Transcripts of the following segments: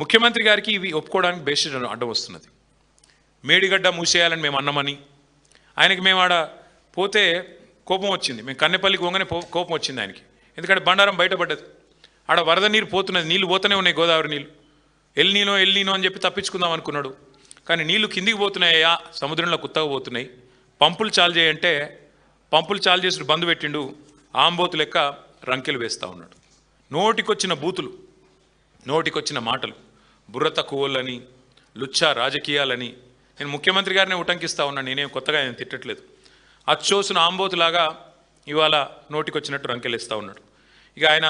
ముఖ్యమంత్రి గారికి ఇవి ఒప్పుకోవడానికి బేసిస్ అడ్డం వస్తున్నది. మేడిగడ్డ మూసేయాలని మేము అన్నామని, ఆయనకి మేము ఆడ పోతే కోపం వచ్చింది. మేము కన్నెపల్లికి పోగానే కోపం వచ్చింది ఆయనకి. ఎందుకంటే బండారం బయటపడ్డది. ఆడ వరద నీరు పోతున్నది, నీళ్లు పోతూనే ఉన్నాయి, గోదావరి నీళ్ళు. ఎల్నీనో అని చెప్పి తప్పించుకుందాం అనుకున్నాడు. కానీ నీళ్లు కిందికి పోతున్నాయా, సముద్రంలో కుత్తగా పోతున్నాయి, పంపులు చాలు చేయంటే పంపులు చాలు చేసి బంద్ పెట్టిండు. ఆంబోతు లెక్క రంకెలు వేస్తూ ఉన్నాడు. నోటికొచ్చిన బూతులు, నోటికొచ్చిన మాటలు, బుర్ర తక్కువలని, లుచ్చా రాజకీయాలని. నేను ముఖ్యమంత్రి గారినే ఉటంకిస్తూ ఉన్నాను, నేనేం కొత్తగా ఆయన తిట్టట్లేదు. అచ్చోసిన ఆంబోతులాగా ఇవాళ నోటికొచ్చినట్టు రంకెలేస్తూ ఉన్నాడు. ఇక ఆయన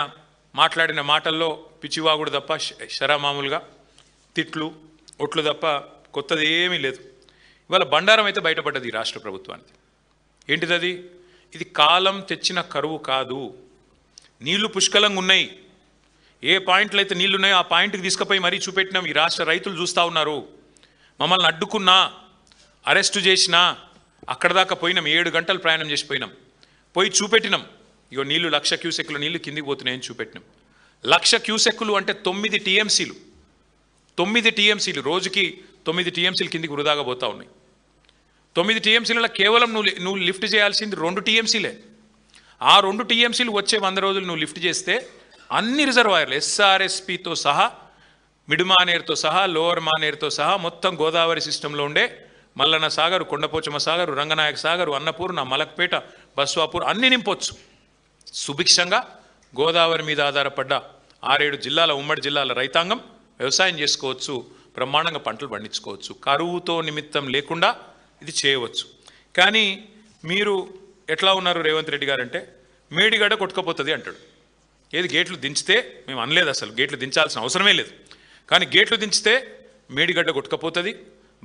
మాట్లాడిన మాటల్లో పిచ్చివాగుడు తప్ప, శరామామూలుగా తిట్లు ఒట్లు తప్ప కొత్తది ఏమీ లేదు. ఇవాళ బండారం అయితే బయటపడ్డది ఈ రాష్ట్ర ప్రభుత్వానికి. ఏంటిది? ఇది కాలం తెచ్చిన కరువు కాదు. నీళ్లు పుష్కలంగా ఉన్నాయి. ఏ పాయింట్లు అయితే నీళ్లు ఉన్నాయో ఆ పాయింట్కి తీసుకుపోయి మరీ చూపెట్టినాం. ఈ రాష్ట్ర రైతులు చూస్తూ ఉన్నారు. మమ్మల్ని అడ్డుకున్నా, అరెస్టు చేసినా అక్కడ దాకా పోయినాం. 7 గంటలు ప్రయాణం చేసి పోయినాం. పోయి చూపెట్టినాం. ఇగో నీళ్లు 1,00,000 క్యూసెక్కులు నీళ్లు కిందికి పోతున్నాయని చూపెట్టినాం. 1,00,000 క్యూసెక్కులు అంటే 9 టీఎంసీలు. 9 టీఎంసీలు రోజుకి 9 టీఎంసీలు కిందికి వృధాగా పోతూ ఉన్నాయి. 9 టీఎంసీలలో కేవలం నువ్వు లిఫ్ట్ చేయాల్సింది 2 టీఎంసీలే. ఆ 2 టీఎంసీలు వచ్చే 100 రోజులు నువ్వు లిఫ్ట్ చేస్తే అన్ని రిజర్వాయర్లు ఎస్ఆర్ఎస్పితో సహా, మిడ్ మానేరుతో సహా, లోవర్ మానేరుతో సహా మొత్తం గోదావరి సిస్టంలో ఉండే మల్లన్న సాగరు, కొండపోచమ్మ సాగరు, రంగనాయక సాగరు, అన్నపూర్ణ, మలక్పేట, బస్వాపూర్ అన్ని నింపొచ్చు. సుభిక్షంగా గోదావరి మీద ఆధారపడ్డ 6-7 జిల్లాల, ఉమ్మడి జిల్లాల రైతాంగం వ్యవసాయం చేసుకోవచ్చు, బ్రహ్మాండంగా పంటలు పండించుకోవచ్చు. కరువుతో నిమిత్తం లేకుండా ఇది చేయవచ్చు. కానీ మీరు ఎట్లా ఉన్నారు రేవంత్ రెడ్డి గారు అంటే, మేడిగడ్డ కొట్టుకపోతుంది అంటాడు. ఏది గేట్లు దించితే, మేము అనలేదు అసలు గేట్లు దించాల్సిన అవసరమే లేదు, కానీ గేట్లు దించితే మేడిగడ్డ కొట్టుకపోతుంది,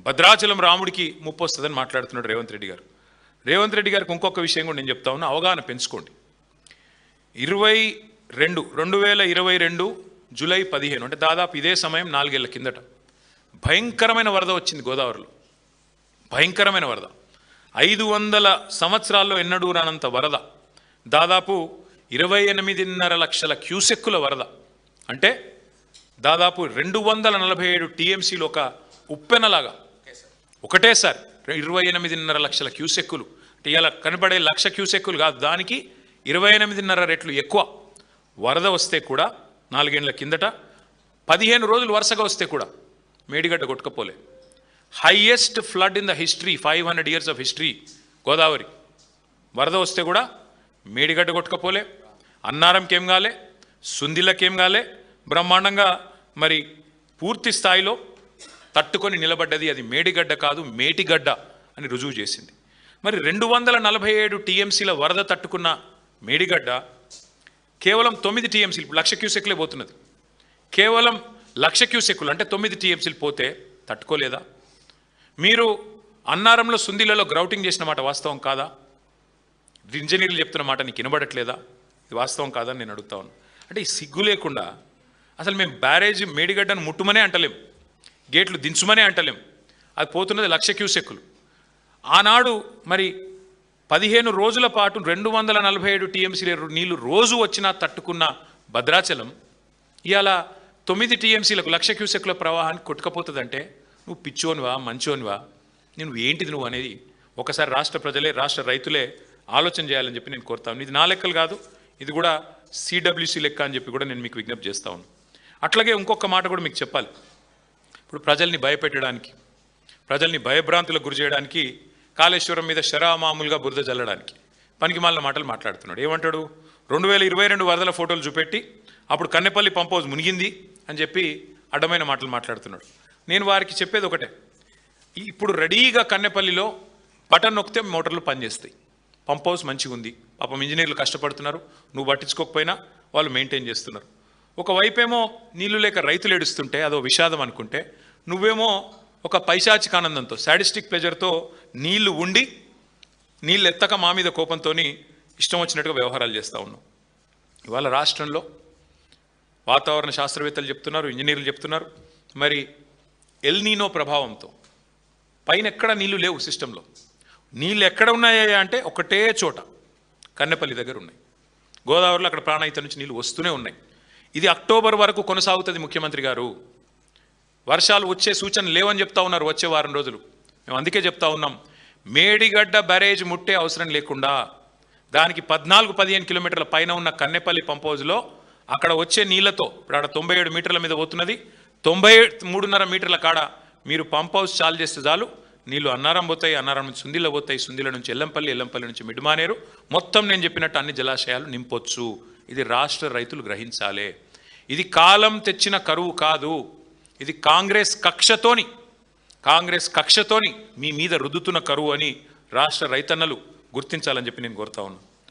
భద్రాచలం రాముడికి ముప్పు వస్తుందని మాట్లాడుతున్నాడు రేవంత్ రెడ్డి గారు. రేవంత్ రెడ్డి గారికి ఇంకొక విషయం కూడా నేను చెప్తా ఉన్నా, అవగాహన పెంచుకోండి. 2022 జూలై 15 అంటే దాదాపు ఇదే సమయం 4 ఏళ్ల కిందట భయంకరమైన వరద వచ్చింది గోదావరిలో. భయంకరమైన వరద, 500 సంవత్సరాల్లో ఎన్నడూ రానంత వరద, దాదాపు 28.5 లక్షల క్యూసెక్కుల వరద. అంటే దాదాపు 247 టీఎంసీలు ఒక ఉప్పెనలాగా ఒకటేసారి 28.5 లక్షల క్యూసెక్కులు. అంటే ఇలా కనబడే 1,00,000 క్యూసెక్కులు కాదు, దానికి 28.5 రెట్లు ఎక్కువ వరద వస్తే కూడా 4 ఏళ్ల కిందట 15 రోజులు వరుసగా వస్తే కూడా మేడిగడ్డ కొట్టుకపోలే. Highest flood in the history, 500 years of history Godavari. వరద వస్తే కూడా మేడిగడ్డ కొట్టుకపోలే, అన్నారంకేం కాలే, సుందిలకేం కాలే, బ్రహ్మాండంగా మరి పూర్తి స్థాయిలో తట్టుకొని నిలబడ్డది. అది మేడిగడ్డ కాదు, మేటిగడ్డ అని రుజువు చేసింది. మరి 247 టీఎంసీల వరద తట్టుకున్న మేడిగడ్డ కేవలం 9 టీఎంసీలు, 1,00,000 క్యూసెక్లే పోతున్నది. కేవలం 1,00,000 క్యూసెక్కులు అంటే 9 టీఎంసీలు పోతే తట్టుకోలేదా? మీరు అన్నారంలో, సుందిలలో గ్రౌటింగ్ చేసిన మాట వాస్తవం కాదా? ఇంజనీర్లు చెప్తున్న మాట నీకు వినబడట్లేదా? ఇది వాస్తవం కాదని నేను అడుగుతా ఉన్నాను. అంటే ఈ సిగ్గు లేకుండా అసలు మేము బ్యారేజ్ మేడిగడ్డను ముట్టుమనే అంటలేం, గేట్లు దించుమనే అంటలేం. అది పోతున్నది 1,00,000 క్యూసెక్కులు. ఆనాడు మరి 15 రోజుల పాటు 247 టీఎంసీల నీళ్లు రోజు వచ్చినా తట్టుకున్న భద్రాచలం ఇవాళ 9 టీఎంసీలకు 1,00,000 క్యూసెక్కుల ప్రవాహాన్ని కొట్టుకపోతుందంటే నువ్వు పిచ్చోనివా, మంచోనివా, నువ్వు ఏంటిది నువ్వు అనేది ఒకసారి రాష్ట్ర ప్రజలే, రాష్ట్ర రైతులే ఆలోచన చేయాలని చెప్పి నేను కోరుతాను. ఇది నా లెక్కలు కాదు, ఇది కూడా సిడబ్ల్యూసి లెక్క అని చెప్పి కూడా నేను మీకు విజ్ఞప్తి చేస్తా ఉన్నాను. అట్లాగే ఇంకొక మాట కూడా మీకు చెప్పాలి. ఇప్పుడు ప్రజల్ని భయపెట్టడానికి, ప్రజల్ని భయభ్రాంతులకు గురి చేయడానికి, కాళేశ్వరం మీద శరామామూలుగా బురద జల్లడానికి పనికిమాలిన మాటలు మాట్లాడుతున్నాడు. ఏమంటాడు? 2022 వరదల ఫోటోలు చూపెట్టి అప్పుడు కన్నెపల్లి పంప్ హౌస్ మునిగింది అని చెప్పి అడ్డమైన మాటలు మాట్లాడుతున్నాడు. నేను వారికి చెప్పేది ఒకటే, ఇప్పుడు రెడీగా కన్నెపల్లిలో బటన్ నొక్కితే మోటార్లు పనిచేస్తాయి, పంప్ హౌస్ మంచిగా ఉంది, పాపం ఇంజనీర్లు కష్టపడుతున్నారు, నువ్వు పట్టించుకోకపోయినా వాళ్ళు మెయింటైన్ చేస్తున్నారు. ఒకవైపేమో నీళ్లు లేక రైతులు ఏడుస్తుంటే అదో విషాదం అనుకుంటే, నువ్వేమో ఒక పైశాచిక ఆనందంతో, సాడిస్టిక్ ప్లెజర్తో నీళ్లు ఉండి నీళ్ళు ఎత్తక మా మీద కోపంతో ఇష్టం వచ్చినట్టుగా వ్యవహారాలు చేస్తూ ఉన్నావు. ఇవాళ రాష్ట్రంలో వాతావరణ శాస్త్రవేత్తలు చెప్తున్నారు, ఇంజనీర్లు చెప్తున్నారు, మరి ఎల్నీనో ప్రభావంతో పైన ఎక్కడ నీళ్లు లేవు సిస్టంలో. నీళ్ళు ఎక్కడ ఉన్నాయా అంటే ఒకటే చోట కన్నెపల్లి దగ్గర ఉన్నాయి. గోదావరిలో అక్కడ ప్రాణహిత నుంచి నీళ్ళు వస్తూనే ఉన్నాయి. ఇది అక్టోబర్ వరకు కొనసాగుతుంది ముఖ్యమంత్రి గారు. వర్షాలు వచ్చే సూచనలు లేవని చెప్తా ఉన్నారు వచ్చే వారం రోజులు. మేము అందుకే చెప్తా ఉన్నాం, మేడిగడ్డ బ్యారేజ్ ముట్టే అవసరం లేకుండా దానికి 14-15 కిలోమీటర్ల పైన ఉన్న కన్నెపల్లి పంప్ హౌజ్లో అక్కడ వచ్చే నీళ్లతో, ఇప్పుడు అక్కడ 97 మీటర్ల మీద పోతున్నది, 93.5 మీటర్ల కాడ మీరు పంప్ హౌస్ చాలు చేస్తే చాలు, నీళ్లు అన్నారం పోతాయి, అన్నారం నుంచి సుందిల పోతాయి, సుందిల నుంచి ఎల్లంపల్లి, ఎల్లంపల్లి నుంచి మిడ్మానేరు, మొత్తం నేను చెప్పినట్టు అన్ని జలాశయాలు నింపొచ్చు. ఇది రాష్ట్ర రైతులు గ్రహించాలి. ఇది కాలం తెచ్చిన కరువు కాదు, ఇది కాంగ్రెస్ కక్షతోని మీ మీద రుద్దుతున్న కరువు అని రాష్ట్ర రైతన్నలు గుర్తించాలని చెప్పి నేను కోరుతా ఉన్నాను.